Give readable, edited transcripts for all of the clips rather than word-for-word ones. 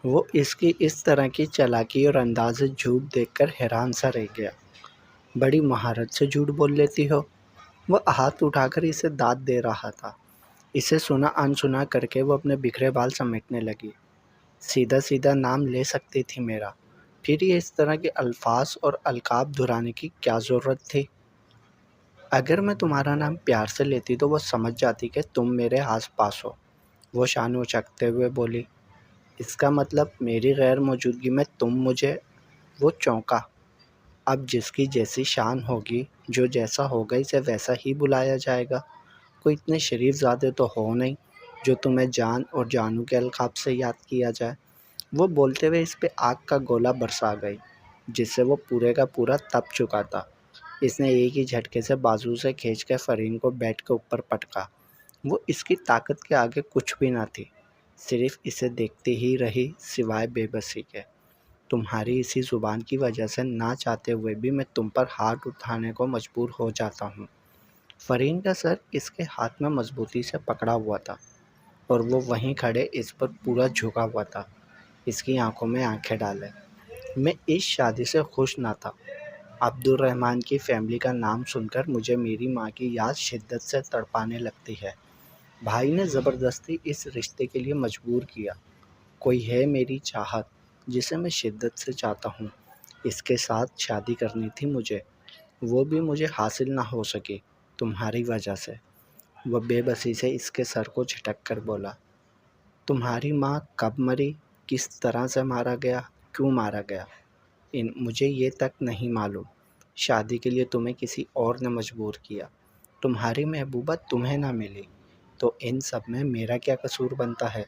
وہ اس کی اس طرح کی چالاکی اور انداز جھوٹ دیکھ کر حیران سا رہ گیا۔ بڑی مہارت سے جھوٹ بول لیتی ہو۔ وہ ہاتھ اٹھا کر اسے داد دے رہا تھا۔ اسے سنا انسنا کر کے وہ اپنے بکھرے بال سمیٹنے لگی۔ سیدھا سیدھا نام لے سکتی تھی میرا، پھر یہ اس طرح کے الفاظ اور القاب دہرانے کی کیا ضرورت تھی؟ اگر میں تمہارا نام پیار سے لیتی تو وہ سمجھ جاتی کہ تم میرے آس پاس ہو۔ وہ شان اچکتے ہوئے بولی۔ اس کا مطلب میری غیر موجودگی میں تم مجھے… وہ چونکا۔ اب جس کی جیسی شان ہوگی، جو جیسا ہوگا اسے ویسا ہی بلایا جائے گا۔ کوئی اتنے شریف زادے تو ہو نہیں جو تمہیں جان اور جانو کے القاب سے یاد کیا جائے۔ وہ بولتے ہوئے اس پہ آگ کا گولہ برسا گئی، جس سے وہ پورے کا پورا تپ چکا تھا۔ اس نے ایک ہی جھٹکے سے بازو سے کھینچ کے فرین کو بیڈ کے اوپر پٹکا۔ وہ اس کی طاقت کے آگے کچھ بھی نہ تھی، صرف اسے دیکھتی ہی رہی سوائے بے بسی کے۔ تمہاری اسی زبان کی وجہ سے نہ چاہتے ہوئے بھی میں تم پر ہاتھ اٹھانے کو مجبور ہو جاتا ہوں۔ فرین کا سر اس کے ہاتھ میں مضبوطی سے پکڑا ہوا تھا اور وہ وہیں کھڑے اس پر پورا جھکا ہوا تھا، اس کی آنکھوں میں آنکھیں ڈالے۔ میں اس شادی سے خوش نہ تھا۔ عبد الرحمن کی فیملی کا نام سن کر مجھے میری ماں کی یاد شدت سے تڑپانے لگتی ہے۔ بھائی نے زبردستی اس رشتے کے لیے مجبور کیا۔ کوئی ہے میری چاہت جسے میں شدت سے چاہتا ہوں، اس کے ساتھ شادی کرنی تھی مجھے، وہ بھی مجھے حاصل نہ ہو سکی تمہاری وجہ سے۔ وہ بے بسی سے اس کے سر کو جھٹک کر بولا۔ تمہاری ماں کب مری، کس طرح سے مارا گیا، کیوں مارا گیا، مجھے یہ تک نہیں معلوم۔ شادی کے لیے تمہیں کسی اور نے مجبور کیا، تمہاری محبوبہ تمہیں نہ ملی، تو ان سب میں میرا کیا قصور بنتا ہے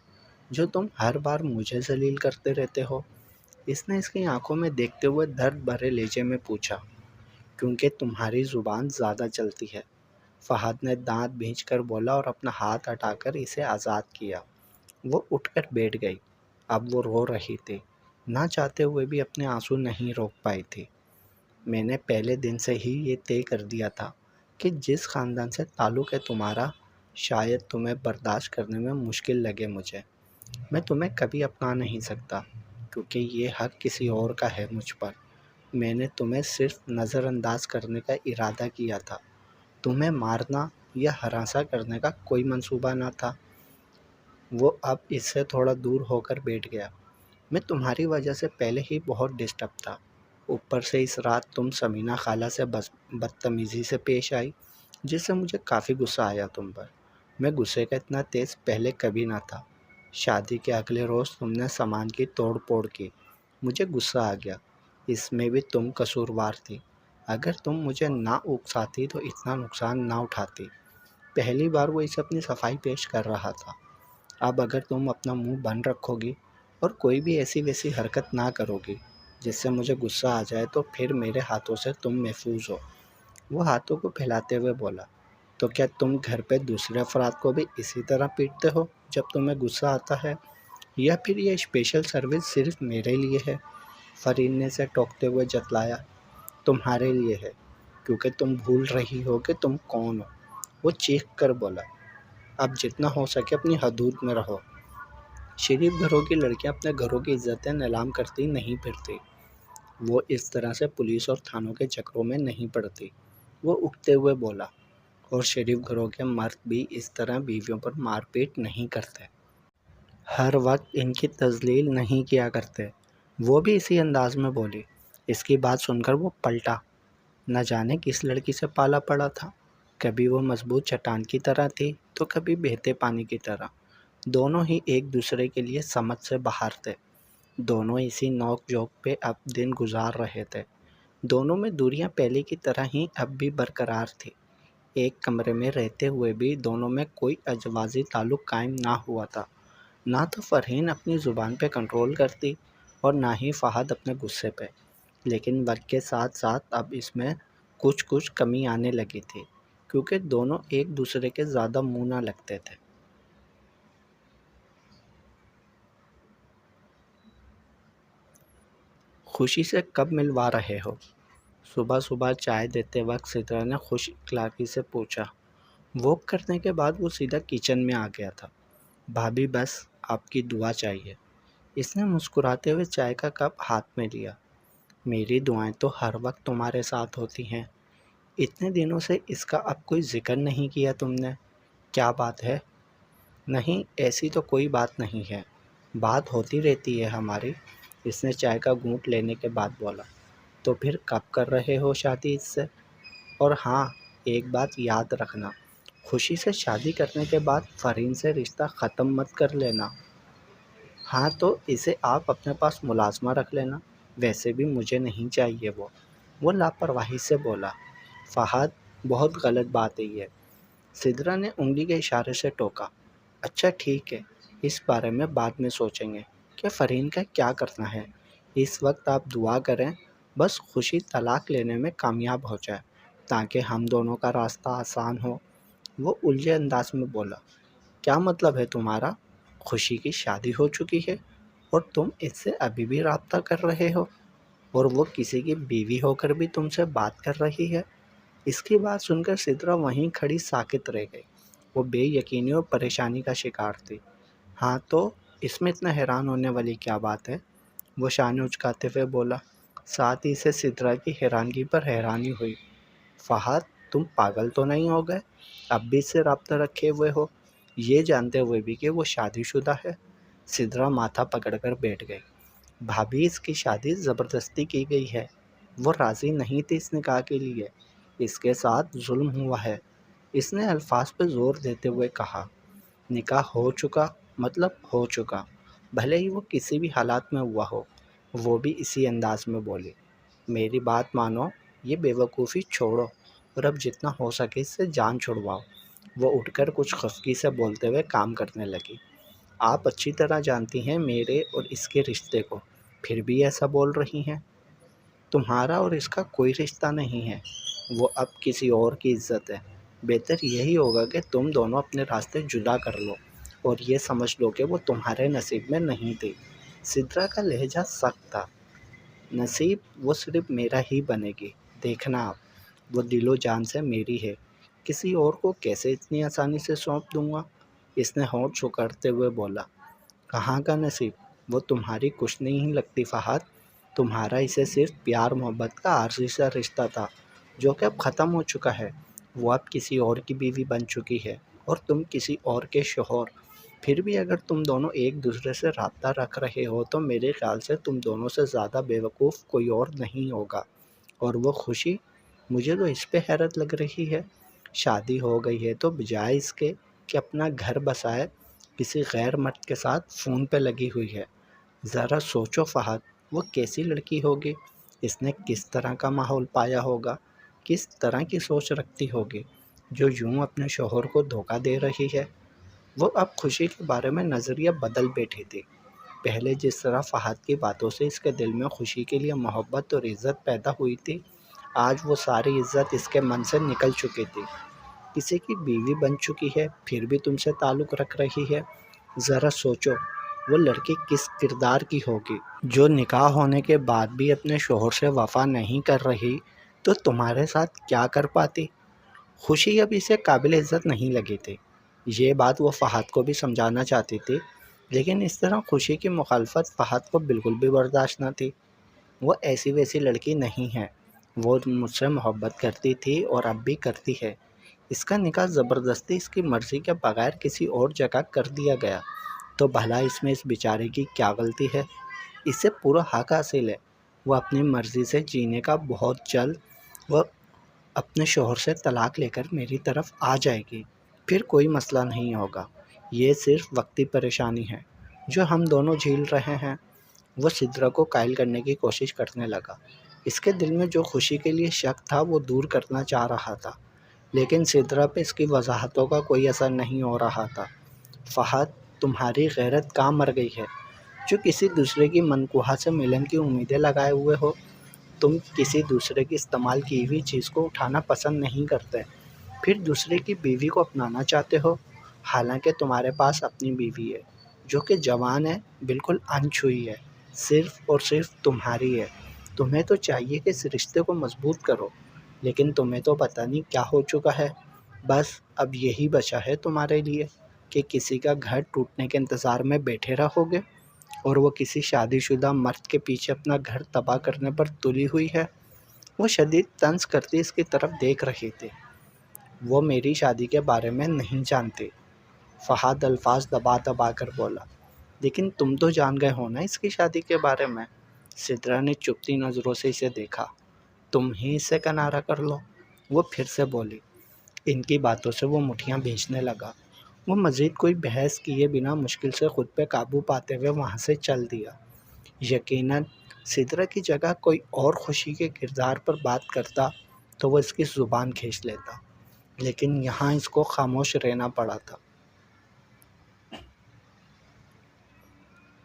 جو تم ہر بار مجھے ذلیل کرتے رہتے ہو؟ اس نے اس کی آنکھوں میں دیکھتے ہوئے درد بھرے لہجے میں پوچھا۔ کیونکہ تمہاری زبان زیادہ چلتی ہے، فہد نے دانت بھینچ کر بولا اور اپنا ہاتھ ہٹا کر اسے آزاد کیا۔ وہ اٹھ کر بیٹھ گئی۔ اب وہ رو رہی تھی، نہ چاہتے ہوئے بھی اپنے آنسو نہیں روک پائی تھی۔ میں نے پہلے دن سے ہی یہ طے کر دیا تھا کہ جس خاندان سے تعلق ہے تمہارا، شاید تمہیں برداشت کرنے میں مشکل لگے مجھے۔ میں تمہیں کبھی اپنا نہیں سکتا کیونکہ یہ حق کسی اور کا ہے مجھ پر۔ میں نے تمہیں صرف نظر انداز کرنے کا ارادہ کیا تھا، تمہیں مارنا یا ہراساں کرنے کا کوئی منصوبہ نہ تھا۔ وہ اب اس سے تھوڑا دور ہو کر بیٹھ گیا۔ میں تمہاری وجہ سے پہلے ہی بہت ڈسٹرب تھا، اوپر سے اس رات تم سمینہ خالہ سے بدتمیزی سے پیش آئی، جس سے مجھے کافی غصہ آیا تم پر۔ میں غصے کا اتنا تیز پہلے کبھی نہ تھا۔ شادی کے اگلے روز تم نے سامان کی توڑ پھوڑ کی، مجھے غصہ آ گیا۔ اس میں بھی تم قصوروار تھی۔ اگر تم مجھے نہ اکساتی تو اتنا نقصان نہ اٹھاتی۔ پہلی بار وہ اسے اپنی صفائی پیش کر رہا تھا۔ اب اگر تم اپنا منہ بند رکھو گی اور کوئی بھی ایسی ویسی حرکت نہ کرو گی جس سے مجھے غصہ آ جائے تو پھر میرے ہاتھوں سے تم محفوظ ہو۔ وہ ہاتھوں کو پھیلاتے ہوئے بولا۔ تو کیا تم گھر پہ دوسرے افراد کو بھی اسی طرح پیٹتے ہو جب تمہیں غصہ آتا ہے، یا پھر یہ اسپیشل سروس صرف میرے لیے ہے؟ فرین نے اسے ٹوکتے ہوئے جتلایا۔ تمہارے لیے ہے، کیونکہ تم بھول رہی ہو کہ تم کون ہو۔ وہ چیخ کر بولا۔ اب جتنا ہو سکے اپنی حدود میں رہو۔ شریف گھروں کی لڑکیاں اپنے گھروں کی عزتیں نیلام کرتی نہیں پھرتی۔ وہ اس طرح سے پولیس اور تھانوں کے چکروں میں نہیں پڑتی۔ وہ اٹھتے ہوئے بولا۔ اور شریف گھروں کے مرد بھی اس طرح بیویوں پر مار پیٹ نہیں کرتے، ہر وقت ان کی تذلیل نہیں کیا کرتے۔ وہ بھی اسی انداز میں بولی۔ اس کی بات سن کر وہ پلٹا۔ نہ جانے کس لڑکی سے پالا پڑا تھا، کبھی وہ مضبوط چٹان کی طرح تھی تو کبھی بہتے پانی کی طرح۔ دونوں ہی ایک دوسرے کے لیے سمجھ سے باہر تھے۔ دونوں اسی نوک جھوک پہ اب دن گزار رہے تھے۔ دونوں میں دوریاں پہلے کی طرح ہی اب بھی برقرار تھی۔ ایک کمرے میں رہتے ہوئے بھی دونوں میں کوئی ازدواجی تعلق قائم نہ ہوا تھا۔ نہ تو فرحین اپنی زبان پہ کنٹرول کرتی اور نہ ہی فہد اپنے غصے پہ، لیکن وقت کے ساتھ ساتھ اب اس میں کچھ کمی آنے لگی تھی، کیونکہ دونوں ایک دوسرے کے زیادہ منہ نہ لگتے تھے۔ خوشی سے کب ملوا رہے ہو؟ صبح صبح چائے دیتے وقت سترہ نے خوش اخلاقی سے پوچھا۔ واک کرنے کے بعد وہ سیدھا کچن میں آ گیا تھا۔ بھابھی بس آپ کی دعا چاہیے۔ اس نے مسکراتے ہوئے چائے کا کپ ہاتھ میں لیا۔ میری دعائیں تو ہر وقت تمہارے ساتھ ہوتی ہیں۔ اتنے دنوں سے اس کا اب کوئی ذکر نہیں کیا تم نے، کیا بات ہے؟ نہیں، ایسی تو کوئی بات نہیں ہے، بات ہوتی رہتی ہے ہماری، اس نے چائے کا گھونٹ لینے کے بعد بولا۔ تو پھر کب کر رہے ہو شادی اس سے؟ اور ہاں، ایک بات یاد رکھنا، خوشی سے شادی کرنے کے بعد فرین سے رشتہ ختم مت کر لینا۔ ہاں تو اسے آپ اپنے پاس ملازمہ رکھ لینا، ویسے بھی مجھے نہیں چاہیے وہ لاپرواہی سے بولا۔ فہد، بہت غلط بات ہے یہ، سدرا نے انگلی کے اشارے سے ٹوکا۔ اچھا ٹھیک ہے، اس بارے میں بعد میں سوچیں گے کہ فرین کا کیا کرنا ہے، اس وقت آپ دعا کریں بس خوشی طلاق لینے میں کامیاب ہو جائے تاکہ ہم دونوں کا راستہ آسان ہو۔ وہ الجھے انداز میں بولا۔ کیا مطلب ہے تمہارا؟ خوشی کی شادی ہو چکی ہے اور تم اس سے ابھی بھی رابطہ کر رہے ہو، اور وہ کسی کی بیوی ہو کر بھی تم سے بات کر رہی ہے؟ اس کی بات سن کر سدرا وہیں کھڑی ساکت رہ گئی۔ وہ بے یقینی اور پریشانی کا شکار تھی۔ ہاں تو اس میں اتنا حیران ہونے والی کیا بات ہے؟ وہ شانے اچکاتے ہوئے بولا۔ ساتھ ہی سے سدرا کی حیرانگی پر حیرانی ہوئی۔ فہد، تم پاگل تو نہیں ہو گئے؟ اب بھی اس سے رابطہ رکھے ہوئے ہو، یہ جانتے ہوئے بھی کہ وہ شادی شدہ ہے؟ سدرا ماتھا پکڑ کر بیٹھ گئی۔ بھابھی، اس کی شادی زبردستی کی گئی ہے، وہ راضی نہیں تھی اس نکاح کے لیے، اس کے ساتھ ظلم ہوا ہے، اس نے الفاظ پہ زور دیتے ہوئے کہا۔ نکاح ہو چکا مطلب ہو چکا، بھلے ہی وہ کسی بھی حالات میں ہوا ہو، وہ بھی اسی انداز میں بولی۔ میری بات مانو، یہ بے وقوفی چھوڑو اور اب جتنا ہو سکے اس سے جان چھڑواؤ۔ وہ اٹھ کر کچھ خفگی سے بولتے ہوئے کام کرنے لگی۔ آپ اچھی طرح جانتی ہیں میرے اور اس کے رشتے کو، پھر بھی ایسا بول رہی ہیں؟ تمہارا اور اس کا کوئی رشتہ نہیں ہے، وہ اب کسی اور کی عزت ہے۔ بہتر یہی ہوگا کہ تم دونوں اپنے راستے جدا کر لو اور یہ سمجھ لو کہ وہ تمہارے نصیب میں نہیں تھی۔ سدرا کا لہجہ سخت تھا۔ نصیب وہ صرف میرا ہی بنے گی، دیکھنا آپ، وہ دل و جان سے میری ہے، کسی اور کو کیسے اتنی آسانی سے سونپ دوں گا؟ اس نے ہونٹ سکڑتے ہوئے بولا۔ کہاں کا نصیب؟ وہ تمہاری کچھ نہیں لگتی فہد، تمہارا اسے صرف پیار محبت کا عارضی سا رشتہ تھا جو کہ اب ختم ہو چکا ہے۔ وہ اب کسی اور کی بیوی بن چکی ہے اور تم کسی اور کے شوہر۔ پھر بھی اگر تم دونوں ایک دوسرے سے رابطہ رکھ رہے ہو تو میرے خیال سے تم دونوں سے زیادہ بے وقوف کوئی اور نہیں ہوگا۔ اور وہ خوشی، مجھے تو اس پہ حیرت لگ رہی ہے، شادی ہو گئی ہے تو بجائے اس کے کہ اپنا گھر بسائے، کسی غیر مرد کے ساتھ فون پہ لگی ہوئی ہے۔ ذرا سوچو فہد، وہ کیسی لڑکی ہوگی، اس نے کس طرح کا ماحول پایا ہوگا، کس طرح کی سوچ رکھتی ہوگی جو یوں اپنے شوہر کو دھوکہ دے رہی ہے۔ وہ اب خوشی کے بارے میں نظریہ بدل بیٹھی تھی۔ پہلے جس طرح فہد کی باتوں سے اس کے دل میں خوشی کے لیے محبت اور عزت پیدا ہوئی تھی، آج وہ ساری عزت اس کے من سے نکل چکی تھی۔ کسی کی بیوی بن چکی ہے پھر بھی تم سے تعلق رکھ رہی ہے۔ ذرا سوچو، وہ لڑکی کس کردار کی ہوگی جو نکاح ہونے کے بعد بھی اپنے شوہر سے وفا نہیں کر رہی تو تمہارے ساتھ کیا کر پاتی؟ خوشی اب اسے قابل عزت نہیں لگی تھی۔ یہ بات وہ فہد کو بھی سمجھانا چاہتی تھی، لیکن اس طرح خوشی کی مخالفت فہد کو بالکل بھی برداشت نہ تھی۔ وہ ایسی ویسی لڑکی نہیں ہے، وہ مجھ سے محبت کرتی تھی اور اب بھی کرتی ہے۔ اس کا نکاح زبردستی اس کی مرضی کے بغیر کسی اور جگہ کر دیا گیا تو بھلا اس میں اس بیچارے کی کیا غلطی ہے؟ اس سے پورا حق حاصل ہے، وہ اپنی مرضی سے جینے کا، بہت جلد وہ اپنے شوہر سے طلاق لے کر میری طرف آ جائے گی، پھر کوئی مسئلہ نہیں ہوگا۔ یہ صرف وقتی پریشانی ہے جو ہم دونوں جھیل رہے ہیں۔ وہ سدرا کو قائل کرنے کی کوشش کرنے لگا۔ اس کے دل میں جو خوشی کے لیے شک تھا وہ دور کرنا چاہ رہا تھا، لیکن سدرا پہ اس کی وضاحتوں کا کوئی اثر نہیں ہو رہا تھا۔ فہد، تمہاری غیرت کہاں مر گئی ہے جو کسی دوسرے کی منقوہہ سے ملن کی امیدیں لگائے ہوئے ہو؟ تم کسی دوسرے کی استعمال کی ہوئی چیز کو اٹھانا پسند نہیں کرتے، پھر دوسرے کی بیوی کو اپنانا چاہتے ہو، حالانکہ تمہارے پاس اپنی بیوی ہے جو کہ جوان ہے، بالکل انچھوئی ہے، صرف اور صرف تمہاری ہے۔ تمہیں تو چاہیے کہ اس رشتے کو مضبوط کرو، لیکن تمہیں تو پتہ نہیں کیا ہو چکا ہے۔ بس اب یہی بچا ہے تمہارے لیے کہ کسی کا گھر ٹوٹنے کے انتظار میں بیٹھے رہو گے۔ اور وہ کسی شادی شدہ مرد کے پیچھے اپنا گھر تباہ کرنے پر تلی ہوئی ہے۔ وہ شدید طنز کرتی اس کی طرف دیکھ رہی تھی۔ وہ میری شادی کے بارے میں نہیں جانتی، فہد الفاظ دبا دبا کر بولا۔ لیکن تم تو جان گئے ہو نا اس کی شادی کے بارے میں۔ سدرا نے چپتی نظروں سے اسے دیکھا۔ تم ہی اسے کنارہ کر لو، وہ پھر سے بولی۔ ان کی باتوں سے وہ مٹھیاں بھیجنے لگا۔ وہ مزید کوئی بحث کیے بنا مشکل سے خود پہ قابو پاتے ہوئے وہاں سے چل دیا۔ یقیناً سدرا کی جگہ کوئی اور خوشی کے کردار پر بات کرتا تو وہ اس کی زبان کھینچ لیتا، لیکن یہاں اس کو خاموش رہنا پڑا تھا۔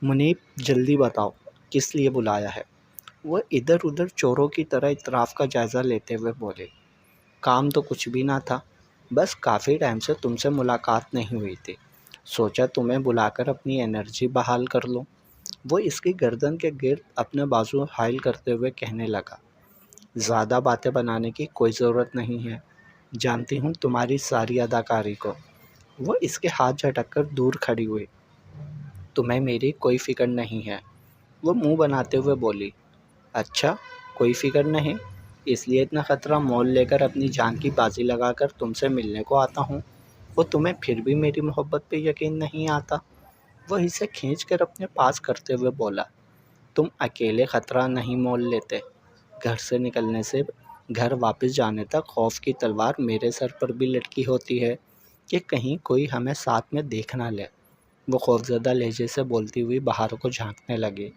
منیب جلدی بتاؤ کس لیے بلایا ہے؟ وہ ادھر ادھر چوروں کی طرح اطراف کا جائزہ لیتے ہوئے بولے۔ کام تو کچھ بھی نہ تھا، بس کافی ٹائم سے تم سے ملاقات نہیں ہوئی تھی، سوچا تمہیں بلا کر اپنی انرجی بحال کر لوں۔ وہ اس کی گردن کے گرد اپنے بازو حائل کرتے ہوئے کہنے لگا۔ زیادہ باتیں بنانے کی کوئی ضرورت نہیں ہے، جانتی ہوں تمہاری ساری اداکاری کو۔ وہ اس کے ہاتھ جھٹک کر دور کھڑی ہوئی۔ تمہیں میری کوئی فکر نہیں ہے، وہ منہ بناتے ہوئے بولی۔ اچھا، کوئی فکر نہیں، اس لیے اتنا خطرہ مول لے کر اپنی جان کی بازی لگا کر تم سے ملنے کو آتا ہوں، وہ تمہیں پھر بھی میری محبت پہ یقین نہیں آتا؟ وہ اسے کھینچ کر اپنے پاس کرتے ہوئے بولا۔ تم اکیلے خطرہ نہیں مول لیتے، گھر سے نکلنے سے گھر واپس جانے تک خوف کی تلوار میرے سر پر بھی لٹکی ہوتی ہے کہ کہیں کوئی ہمیں ساتھ میں دیکھ نہ لے۔ وہ خوفزدہ لہجے سے بولتی ہوئی باہر کو جھانکنے لگی،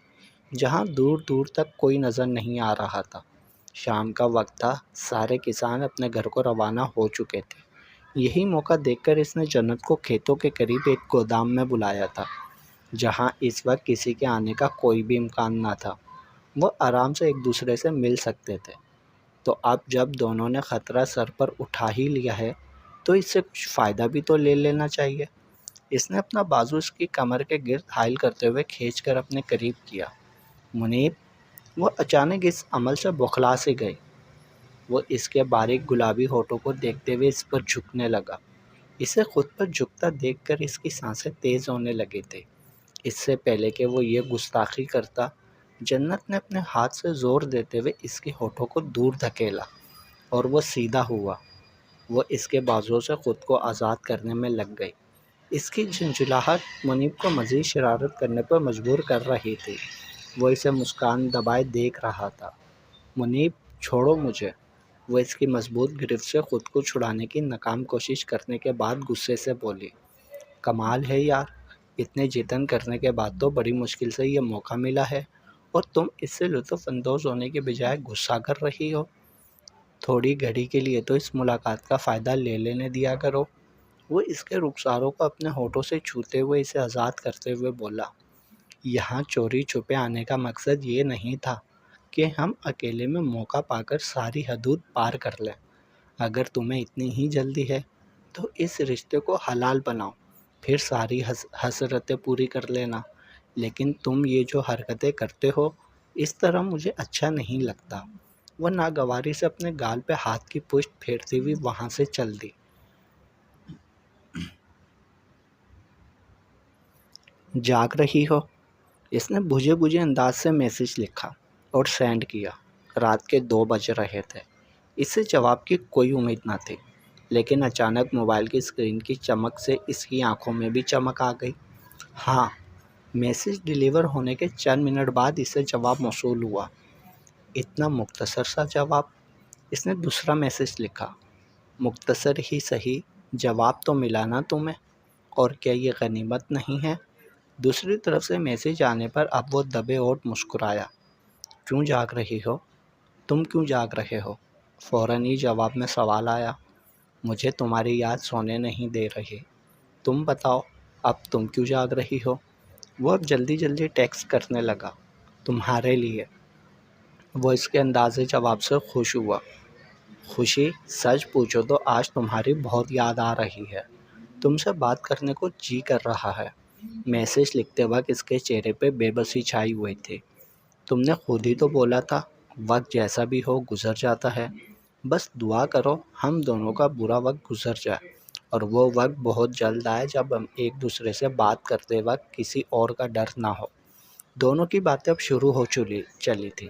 جہاں دور دور تک کوئی نظر نہیں آ رہا تھا۔ شام کا وقت تھا، سارے کسان اپنے گھر کو روانہ ہو چکے تھے۔ یہی موقع دیکھ کر اس نے جنت کو کھیتوں کے قریب ایک گودام میں بلایا تھا، جہاں اس وقت کسی کے آنے کا کوئی بھی امکان نہ تھا۔ وہ آرام سے ایک دوسرے سے مل سکتے تھے۔ تو اب جب دونوں نے خطرہ سر پر اٹھا ہی لیا ہے تو اس سے کچھ فائدہ بھی تو لے لینا چاہیے۔ اس نے اپنا بازو اس کی کمر کے گرد حائل کرتے ہوئے کھینچ کر اپنے قریب کیا۔ منیب، وہ اچانک اس عمل سے بوکھلا سی گئی۔ وہ اس کے باریک گلابی ہونٹوں کو دیکھتے ہوئے اس پر جھکنے لگا۔ اسے خود پر جھکتا دیکھ کر اس کی سانسیں تیز ہونے لگی تھی۔ اس سے پہلے کہ وہ یہ گستاخی کرتا، جنت نے اپنے ہاتھ سے زور دیتے ہوئے اس کے ہونٹوں کو دور دھکیلا اور وہ سیدھا ہوا۔ وہ اس کے بازوؤں سے خود کو آزاد کرنے میں لگ گئی۔ اس کی جھنجھلاہٹ منیب کو مزید شرارت کرنے پر مجبور کر رہی تھی۔ وہ اسے مسکان دبائے دیکھ رہا تھا۔ منیب، چھوڑو مجھے، وہ اس کی مضبوط گرفت سے خود کو چھڑانے کی ناکام کوشش کرنے کے بعد غصے سے بولی۔ کمال ہے یار، اتنے جتن کرنے کے بعد تو بڑی مشکل سے یہ موقع ملا ہے اور تم اس سے لطف اندوز ہونے کے بجائے غصہ کر رہی ہو۔ تھوڑی گھڑی کے لیے تو اس ملاقات کا فائدہ لے لینے دیا کرو۔ وہ اس کے رخساروں کو اپنے ہونٹوں سے چھوتے ہوئے اسے آزاد کرتے ہوئے بولا۔ یہاں چوری چھپے آنے کا مقصد یہ نہیں تھا کہ ہم اکیلے میں موقع پا کر ساری حدود پار کر لیں۔ اگر تمہیں اتنی ہی جلدی ہے تو اس رشتے کو حلال بناؤ، پھر ساری حسرتیں پوری کر لینا۔ لیکن تم یہ جو حرکتیں کرتے ہو، اس طرح مجھے اچھا نہیں لگتا۔ وہ ناگواری سے اپنے گال پہ ہاتھ کی پشت پھیرتی ہوئی وہاں سے چل دی۔ جاگ رہی ہو؟ اس نے بجھے بجھے انداز سے میسج لکھا اور سینڈ کیا۔ رات کے 2 بج رہے تھے۔ اس سے جواب کی کوئی امید نہ تھی، لیکن اچانک موبائل کی اسکرین کی چمک سے اس کی آنکھوں میں بھی چمک آ گئی۔ ہاں، میسج ڈیلیور ہونے کے چند منٹ بعد اسے جواب موصول ہوا۔ اتنا مختصر سا جواب؟ اس نے دوسرا میسج لکھا۔ مختصر ہی صحیح، جواب تو ملا نا تمہیں، اور کیا یہ غنیمت نہیں ہے؟ دوسری طرف سے میسج آنے پر اب وہ دبے ہونٹ مسکرایا۔ کیوں جاگ رہی ہو؟ تم کیوں جاگ رہے ہو؟ فوراً ہی جواب میں سوال آیا۔ مجھے تمہاری یاد سونے نہیں دے رہی۔ تم بتاؤ، اب تم کیوں جاگ رہی ہو؟ وہ اب جلدی جلدی ٹیکسٹ کرنے لگا۔ تمہارے لیے۔ وہ اس کے انداز جواب سے خوش ہوا۔ خوشی؟ سچ پوچھو تو آج تمہاری بہت یاد آ رہی ہے۔ تم سے بات کرنے کو جی کر رہا ہے۔ میسج لکھتے وقت اس کے چہرے پہ بے بسی چھائی ہوئی تھی۔ تم نے خود ہی تو بولا تھا، وقت جیسا بھی ہو گزر جاتا ہے، بس دعا کرو ہم دونوں کا برا وقت گزر جائے اور وہ وقت بہت جلد آئے جب ہم ایک دوسرے سے بات کرتے وقت کسی اور کا ڈر نہ ہو۔ دونوں کی باتیں اب شروع ہو چلی تھی۔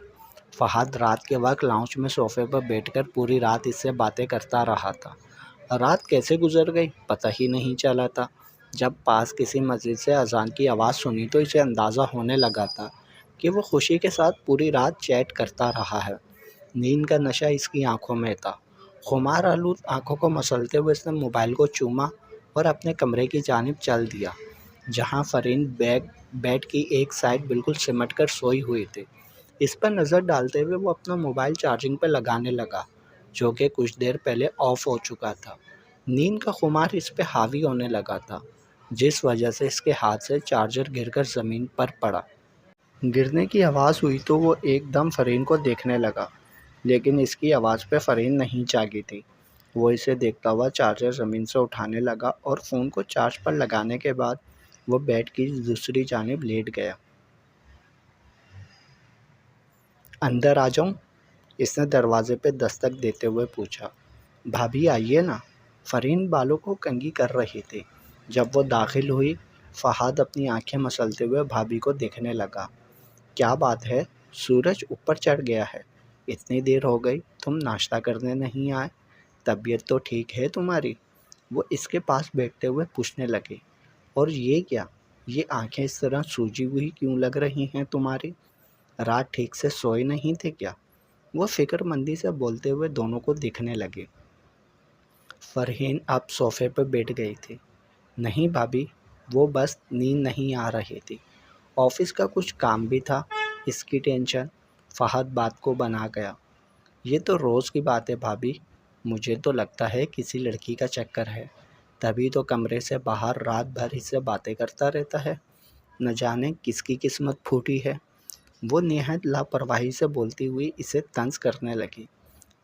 فہد رات کے وقت لاؤنج میں صوفے پر بیٹھ کر پوری رات اس سے باتیں کرتا رہا تھا۔ رات کیسے گزر گئی پتہ ہی نہیں چلا تھا۔ جب پاس کسی مسجد سے اذان کی آواز سنی تو اسے اندازہ ہونے لگا تھا کہ وہ خوشی کے ساتھ پوری رات چیٹ کرتا رہا ہے۔ نیند کا نشہ اس کی آنکھوں میں تھا۔ خمار آلود آنکھوں کو مسلتے ہوئے اس نے موبائل کو چوما اور اپنے کمرے کی جانب چل دیا، جہاں فرین بیڈ کی ایک سائڈ بالکل سمٹ کر سوئی ہوئی تھی۔ اس پر نظر ڈالتے ہوئے وہ اپنا موبائل چارجنگ پہ لگانے لگا، جو کہ کچھ دیر پہلے آف ہو چکا تھا۔ نیند کا خمار اس پہ حاوی ہونے لگا تھا، جس وجہ سے اس کے ہاتھ سے چارجر گر کر زمین پر پڑا۔ گرنے کی آواز ہوئی تو وہ ایک دم فرین کو دیکھنے لگا، لیکن اس کی آواز پہ فرین نہیں جاگی تھی۔ وہ اسے دیکھتا ہوا چارجر زمین سے اٹھانے لگا اور فون کو چارج پر لگانے کے بعد وہ بیڈ کی دوسری جانب لیٹ گیا۔ اندر آ جاؤں؟ اس نے دروازے پہ دستک دیتے ہوئے پوچھا۔ بھابھی آئیے نا۔ فرین بالوں کو کنگھی کر رہی تھی۔ جب وہ داخل ہوئی، فہد اپنی آنکھیں مسلتے ہوئے بھابھی کو دیکھنے لگا۔ کیا بات ہے؟ سورج اوپر چڑھ گیا ہے، اتنی دیر ہو گئی، تم ناشتہ کرنے نہیں آئے؟ طبیعت تو ٹھیک ہے تمہاری؟ وہ اس کے پاس بیٹھتے ہوئے پوچھنے لگی۔ اور یہ کیا؟ یہ آنکھیں اس طرح سوجی ہوئی کیوں لگ رہی ہیں تمہاری؟ رات ٹھیک سے سوئے نہیں تھے کیا؟ وہ فکر مندی سے بولتے ہوئے دونوں کو دیکھنے لگے۔ فرحین اب صوفے پہ بیٹھ گئی تھی۔ نہیں بھابھی، وہ بس نیند نہیں آ رہی تھی، آفس کا کچھ کام بھی تھا، اس کی ٹینشن۔ فہد بات کو بنا گیا۔ یہ تو روز کی بات ہے بھابھی، مجھے تو لگتا ہے کسی لڑکی کا چکر ہے، تبھی تو کمرے سے باہر رات بھر اس سے باتیں کرتا رہتا ہے، نہ جانے کس کی قسمت پھوٹی ہے۔ وہ نہایت لاپرواہی سے بولتی ہوئی اسے طنز کرنے لگی۔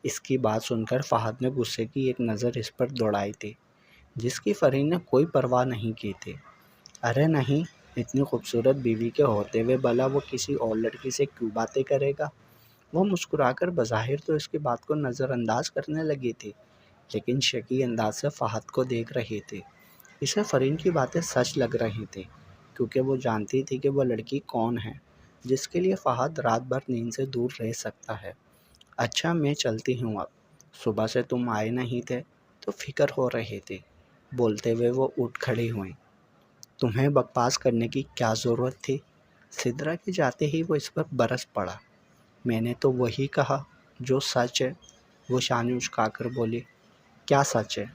اس کی بات سن کر فہد نے غصے کی ایک نظر اس پر دوڑائی تھی، جس کی فرین نے کوئی پرواہ نہیں کی تھی۔ ارے نہیں، اتنی خوبصورت بیوی کے ہوتے ہوئے بھلا وہ کسی اور لڑکی سے کیوں باتیں کرے گا؟ وہ مسکرا کر بظاہر تو اس کی بات کو نظر انداز کرنے لگی تھی، لیکن شکی انداز سے فہد کو دیکھ رہی تھی۔ اسے فرین کی باتیں سچ لگ رہی تھیں، کیونکہ وہ جانتی تھی کہ وہ لڑکی کون ہے جس کے لیے فہد رات بھر نیند سے دور رہ سکتا ہے۔ اچھا میں چلتی ہوں اب، صبح سے تم آئے نہیں تھے تو فکر ہو رہی تھی۔ بولتے ہوئے وہ اٹھ کھڑی ہوئیں۔ تمہیں بکواس کرنے کی کیا ضرورت تھی؟ سدرا کے جاتے ہی وہ اس پر برس پڑا۔ میں نے تو وہی کہا جو سچ ہے، وہ شانے اچکا کر بولی۔ کیا سچ ہے؟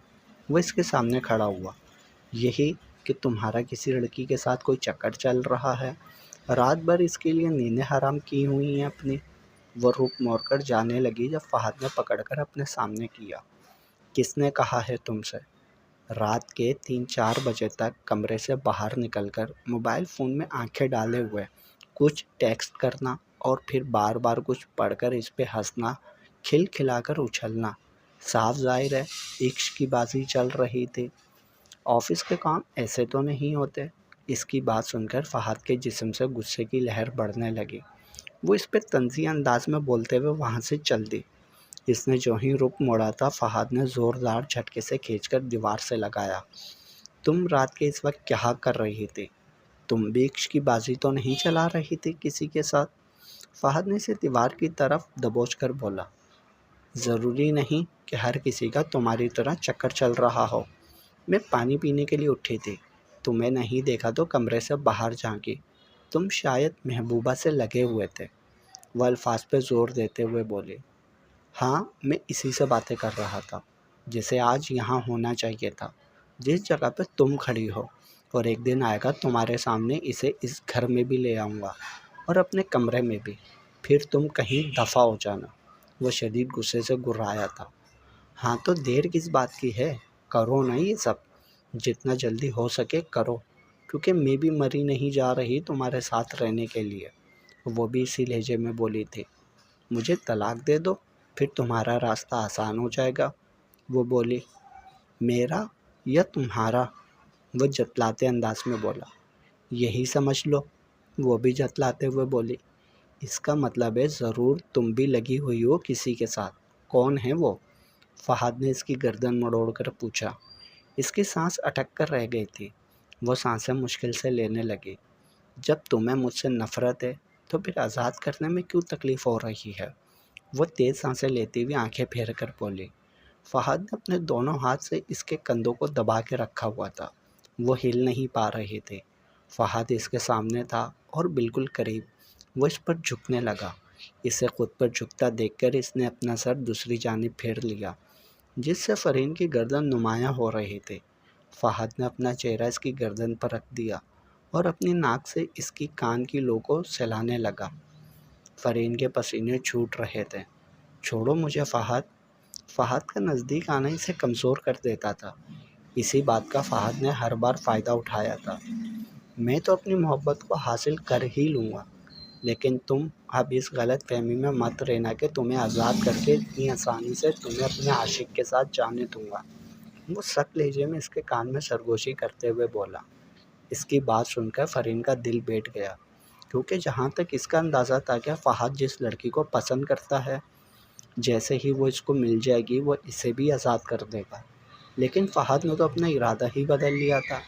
وہ اس کے سامنے کھڑا ہوا۔ یہی کہ تمہارا کسی لڑکی کے ساتھ کوئی چکر چل رہا ہے، رات بھر اس کے لیے نیندیں حرام کی ہوئی ہیں اپنی۔ وہ رک موڑ کر جانے لگی جب فہد نے پکڑ کر اپنے سامنے کیا۔ کس نے کہا ہے تم سے؟ رات کے 3-4 بجے تک کمرے سے باہر نکل کر موبائل فون میں آنکھیں ڈالے ہوئے کچھ ٹیکسٹ کرنا اور پھر بار بار کچھ پڑھ کر اس پہ ہنسنا، کھل کھلا کر اچھلنا، صاف ظاہر ہے عشق کی بازی چل رہی تھی۔ آفس کے کام ایسے تو نہیں ہوتے۔ اس کی بات سن کر فہد کے جسم سے غصے کی لہر بڑھنے لگی۔ وہ اس پہ طنزیہ انداز میں بولتے ہوئے وہاں سے چل دی۔ اس نے جو ہی رخ موڑا تھا، فہد نے زوردار جھٹکے سے کھینچ کر دیوار سے لگایا۔ تم رات کے اس وقت کیا کر رہی تھی؟ تم بھی عشق کی بازی تو نہیں چلا رہی تھی کسی کے ساتھ؟ فہد نے اسے دیوار کی طرف دبوچ کر بولا۔ ضروری نہیں کہ ہر کسی کا تمہاری طرح چکر چل رہا ہو۔ میں پانی پینے کے لیے اٹھی تھی، تمہیں نہیں دیکھا تو کمرے سے باہر جھانکی، تم شاید محبوبہ سے لگے ہوئے تھے۔ وہ الفاظ پہ زور دیتے ہوئے بولی۔ ہاں، میں اسی سے باتیں کر رہا تھا، جسے آج یہاں ہونا چاہیے تھا، جس جگہ پہ تم کھڑی ہو، اور ایک دن آئے گا تمہارے سامنے اسے اس گھر میں بھی لے آؤں گا اور اپنے کمرے میں بھی، پھر تم کہیں دفع ہو جانا۔ وہ شدید غصے سے گھرایا تھا۔ ہاں تو دیر کس بات کی ہے؟ کرو نا یہ سب، جتنا جلدی ہو سکے کرو، کیونکہ میں بھی مری نہیں جا رہی تمہارے ساتھ رہنے کے لیے۔ وہ بھی اسی لہجے میں بولی تھی۔ مجھے طلاق دے دو، پھر تمہارا راستہ آسان ہو جائے گا۔ وہ بولی۔ میرا یا تمہارا؟ وہ جتلاتے انداز میں بولا۔ یہی سمجھ لو۔ وہ بھی جتلاتے ہوئے بولی۔ اس کا مطلب ہے ضرور تم بھی لگی ہوئی ہو کسی کے ساتھ، کون ہے وہ؟ فہد نے اس کی گردن مڑوڑ کر پوچھا۔ اس کی سانس اٹک کر رہ گئی تھی، وہ سانسیں مشکل سے لینے لگی۔ جب تمہیں مجھ سے نفرت ہے تو پھر آزاد کرنے میں کیوں تکلیف ہو رہی ہے؟ وہ تیز سانسیں لیتی ہوئی آنکھیں پھیر کر بولی۔ فہد نے اپنے دونوں ہاتھ سے اس کے کندھوں کو دبا کے رکھا ہوا تھا، وہ ہل نہیں پا رہے تھے۔ فہد اس کے سامنے تھا اور بالکل قریب، وہ اس پر جھکنے لگا۔ اسے خود پر جھکتا دیکھ کر اس نے اپنا سر دوسری جانب پھیر لیا، جس سے فرین کی گردن نمایاں ہو رہی تھی۔ فہد نے اپنا چہرہ اس کی گردن پر رکھ دیا اور اپنی ناک سے اس کی کان کی لو کو سہلانے لگا۔ فرین کے پسینے چھوٹ رہے تھے۔ چھوڑو مجھے فہد۔ فہد کا نزدیک آنا اسے کمزور کر دیتا تھا۔ اسی بات کا فہد نے ہر بار فائدہ اٹھایا تھا۔ میں تو اپنی محبت کو حاصل کر ہی لوں گا، لیکن تم اب اس غلط فہمی میں مت رہنا کہ تمہیں آزاد کر کے اتنی آسانی سے تمہیں اپنے عاشق کے ساتھ جانے دوں گا۔ وہ سخت لہجے میں اس کے کان میں سرگوشی کرتے ہوئے بولا۔ اس کی بات سن کر فرین کا دل بیٹھ گیا، کیونکہ جہاں تک اس کا اندازہ تھا کہ فہد جس لڑکی کو پسند کرتا ہے، جیسے ہی وہ اس کو مل جائے گی وہ اسے بھی آزاد کر دے گا۔ لیکن فہد نے تو اپنا ارادہ ہی بدل لیا تھا۔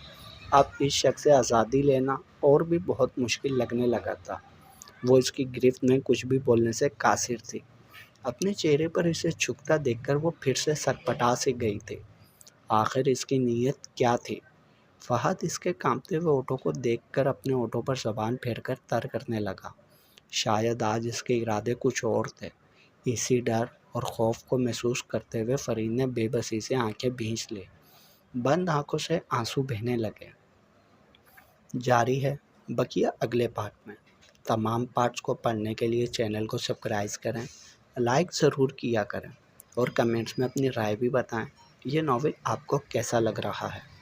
اب اس شخص سے آزادی لینا اور بھی بہت مشکل لگنے لگا تھا۔ وہ اس کی گرفت میں کچھ بھی بولنے سے قاصر تھی۔ اپنے چہرے پر اسے جھکتا دیکھ کر وہ پھر سے سرپٹا سی گئی تھی۔ آخر اس کی نیت کیا تھی؟ فہد اس کے کانپتے ہوئے ہونٹوں کو دیکھ کر اپنے ہونٹوں پر زبان پھیر کر طر کرنے لگا۔ شاید آج اس کے ارادے کچھ اور تھے۔ اسی ڈر اور خوف کو محسوس کرتے ہوئے فرین نے بے بسی سے آنکھیں بھینچ لی۔ بند آنکھوں سے آنسو بہنے لگے۔ جاری ہے بقیہ اگلے پارٹ میں۔ تمام پارٹس کو پڑھنے کے لیے چینل کو سبسکرائب کریں، لائک ضرور کیا کریں اور کمنٹس میں اپنی رائے بھی بتائیں۔ یہ ناول آپ کو کیسا لگ رہا ہے؟